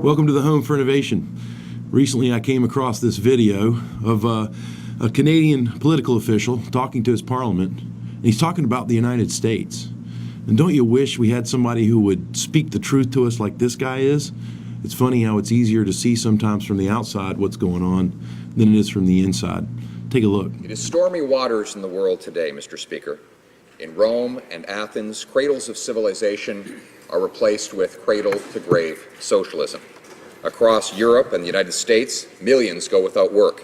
Welcome to the Home for Innovation. Recently I came across this video of a Canadian political official talking to his parliament, and he's talking about the United States. And don't you wish we had somebody who would speak the truth to us like this guy is? It's funny how it's easier to see sometimes from the outside what's going on than it is from the inside. Take a look. It is stormy waters in the world today, Mr. Speaker. In Rome and Athens, cradles of civilization are replaced with cradle-to-grave socialism. Across Europe and the United States, millions go without work.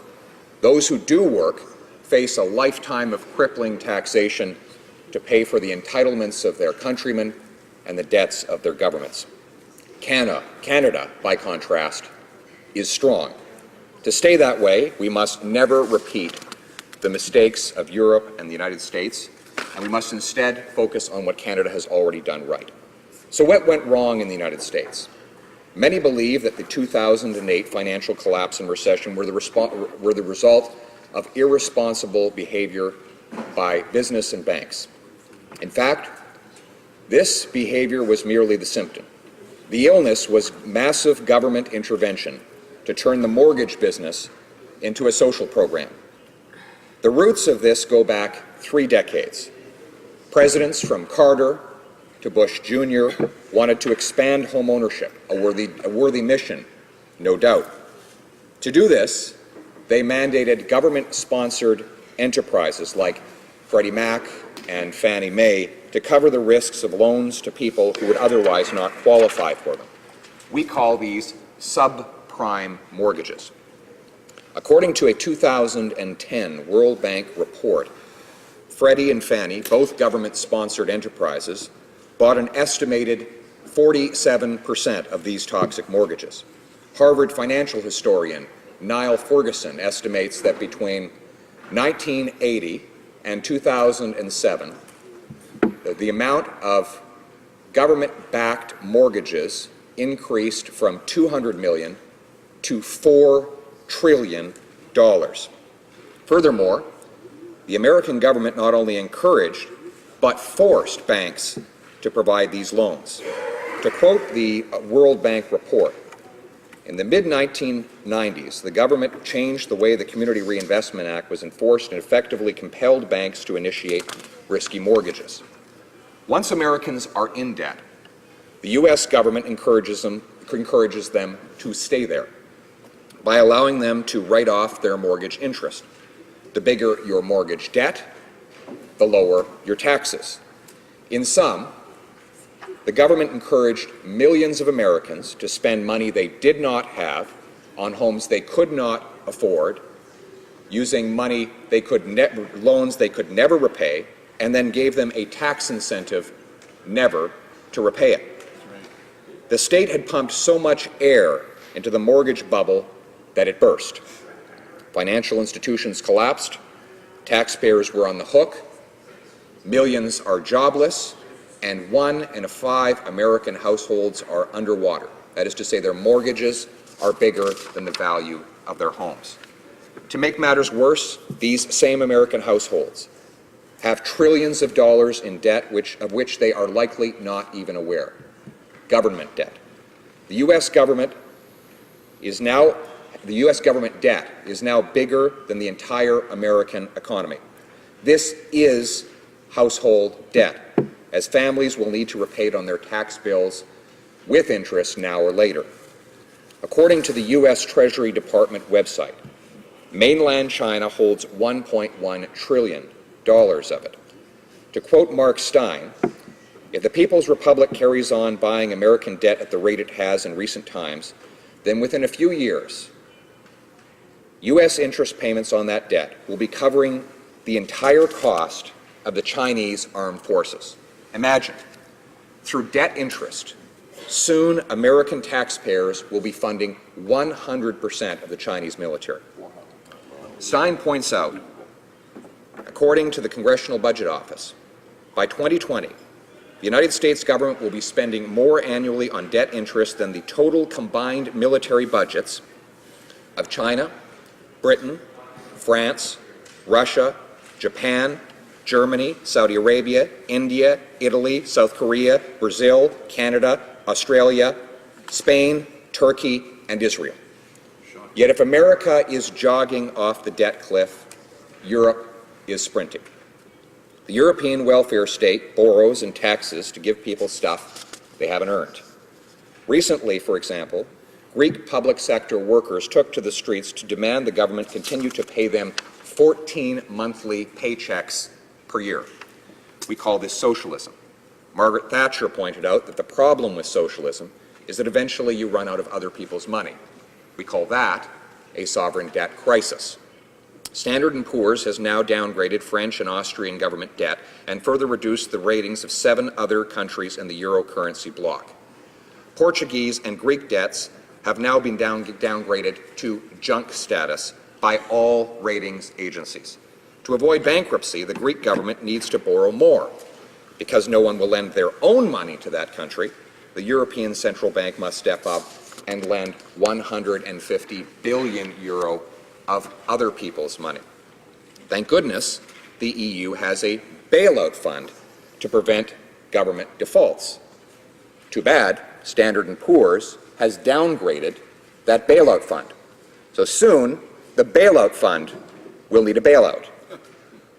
Those who do work face a lifetime of crippling taxation to pay for the entitlements of their countrymen and the debts of their governments. Canada, by contrast, is strong. To stay that way, we must never repeat the mistakes of Europe and the United States, and we must instead focus on what Canada has already done right. So what went wrong in the United States? Many believe that the 2008 financial collapse and recession were the result of irresponsible behavior by business and banks. In fact, this behavior was merely the symptom. The illness was massive government intervention to turn the mortgage business into a social program. The roots of this go back 3 decades. Presidents from Carter to Bush Jr. wanted to expand home ownership, a worthy mission, no doubt. To do this, they mandated government-sponsored enterprises like Freddie Mac and Fannie Mae to cover the risks of loans to people who would otherwise not qualify for them. We call these subprime mortgages. According to a 2010 World Bank report, Freddie and Fannie, both government-sponsored enterprises, bought an estimated 47% of these toxic mortgages. Harvard financial historian Niall Ferguson estimates that between 1980 and 2007, the amount of government-backed mortgages increased from $200 million to $4 trillion. Furthermore, the American government not only encouraged but forced banks to provide these loans. To quote the World Bank report, in the mid-1990s, the government changed the way the Community Reinvestment Act was enforced and effectively compelled banks to initiate risky mortgages. Once Americans are in debt, the U.S. government encourages them to stay there by allowing them to write off their mortgage interest. The bigger your mortgage debt, the lower your taxes. In sum, the government encouraged millions of Americans to spend money they did not have on homes they could not afford, using money loans they could never repay, and then gave them a tax incentive never to repay it. The state had pumped so much air into the mortgage bubble that it burst. Financial institutions collapsed, taxpayers were on the hook, millions are jobless, and 1 in 5 American households are underwater. That is to say, their mortgages are bigger than the value of their homes. To make matters worse, these same American households have trillions of dollars in debt of which they are likely not even aware. Government debt. The U.S. government debt is now bigger than the entire American economy. This is household debt, as families will need to repay it on their tax bills with interest now or later. According to the U.S. Treasury Department website, mainland China holds $1.1 trillion of it. To quote Mark Stein, if the People's Republic carries on buying American debt at the rate it has in recent times, then within a few years, U.S. interest payments on that debt will be covering the entire cost of the Chinese armed forces. Imagine, through debt interest, soon American taxpayers will be funding 100% of the Chinese military. Stein points out, according to the Congressional Budget Office, by 2020, the United States government will be spending more annually on debt interest than the total combined military budgets of China, Britain, France, Russia, Japan, Germany, Saudi Arabia, India, Italy, South Korea, Brazil, Canada, Australia, Spain, Turkey, and Israel. Yet if America is jogging off the debt cliff, Europe is sprinting. The European welfare state borrows and taxes to give people stuff they haven't earned. Recently, for example, Greek public sector workers took to the streets to demand the government continue to pay them 14 monthly paychecks per year. We call this socialism. Margaret Thatcher pointed out that the problem with socialism is that eventually you run out of other people's money. We call that a sovereign debt crisis. Standard & Poor's has now downgraded French and Austrian government debt and further reduced the ratings of 7 other countries in the euro currency bloc. Portuguese and Greek debts have now been downgraded to junk status by all ratings agencies. To avoid bankruptcy, the Greek government needs to borrow more. Because no one will lend their own money to that country, the European Central Bank must step up and lend 150 billion euro of other people's money. Thank goodness the EU has a bailout fund to prevent government defaults. Too bad Standard & Poor's has downgraded that bailout fund. So soon, the bailout fund will need a bailout.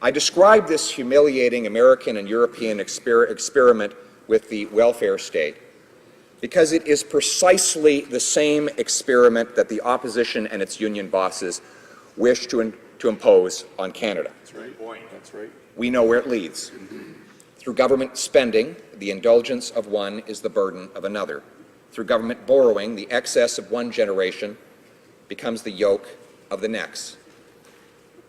I describe this humiliating American and European experiment with the welfare state because it is precisely the same experiment that the opposition and its union bosses wish to impose on Canada. That's right. That's right. We know where it leads. Through government spending, the indulgence of one is the burden of another. Through government borrowing, the excess of one generation becomes the yoke of the next.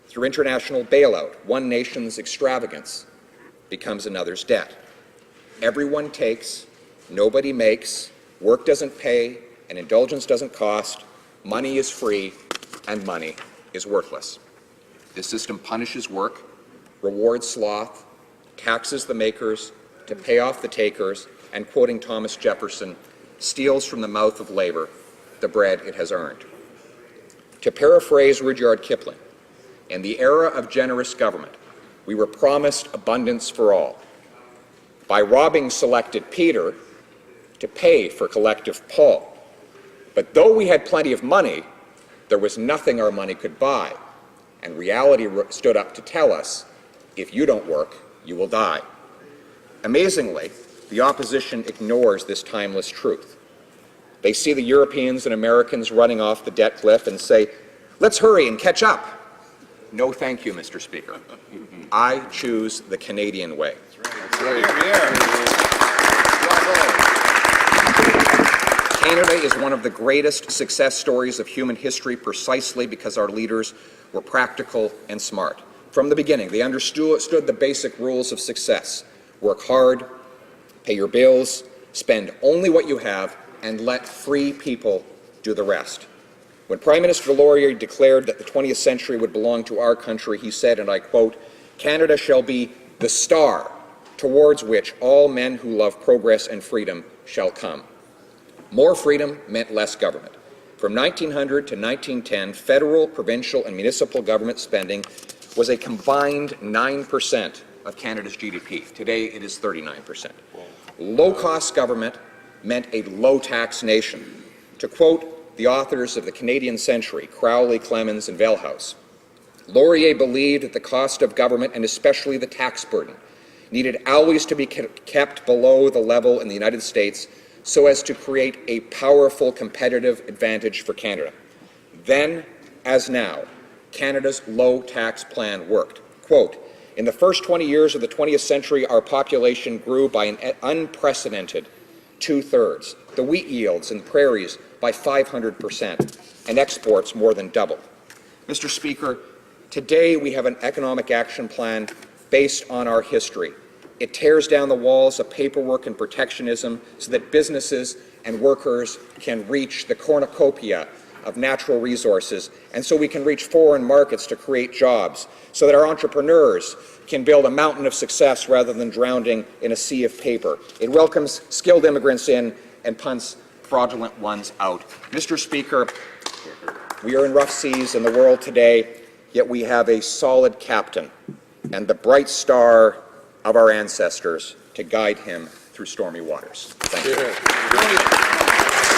Through international bailout, one nation's extravagance becomes another's debt. Everyone takes, nobody makes, work doesn't pay, and indulgence doesn't cost, money is free, and money is worthless. This system punishes work, rewards sloth, taxes the makers to pay off the takers, and, quoting Thomas Jefferson, steals from the mouth of labor the bread it has earned. To paraphrase Rudyard Kipling, in the era of generous government, we were promised abundance for all. By robbing selected Peter to pay for collective Paul. But though we had plenty of money, there was nothing our money could buy. And reality stood up to tell us, if you don't work, you will die. Amazingly, the opposition ignores this timeless truth. They see the Europeans and Americans running off the debt cliff and say, let's hurry and catch up. No, thank you, Mr. Speaker. I choose the Canadian way. That's right. Canada is one of the greatest success stories of human history precisely because our leaders were practical and smart. From the beginning, they understood the basic rules of success. Work hard, pay your bills, spend only what you have, and let free people do the rest. When Prime Minister Laurier declared that the 20th century would belong to our country, he said, and I quote, "Canada shall be the star towards which all men who love progress and freedom shall come." More freedom meant less government. From 1900 to 1910, federal, provincial, and municipal government spending was a combined 9% of Canada's GDP. Today, it is 39%. Low-cost government meant a low-tax nation. To quote the authors of the Canadian Century, Crowley, Clemens, and Veilhouse, Laurier believed that the cost of government, and especially the tax burden, needed always to be kept below the level in the United States so as to create a powerful competitive advantage for Canada. Then, as now, Canada's low-tax plan worked. Quote, "In the first 20 years of the 20th century, our population grew by an unprecedented 2/3. The wheat yields in the prairies by 500%, and exports more than doubled." Mr. Speaker, today we have an economic action plan based on our history. It tears down the walls of paperwork and protectionism so that businesses and workers can reach the cornucopia of natural resources, and so we can reach foreign markets to create jobs, so that our entrepreneurs can build a mountain of success rather than drowning in a sea of paper. It welcomes skilled immigrants in and punts fraudulent ones out. Mr. Speaker, we are in rough seas in the world today, yet we have a solid captain and the bright star of our ancestors to guide him through stormy waters. Thank you.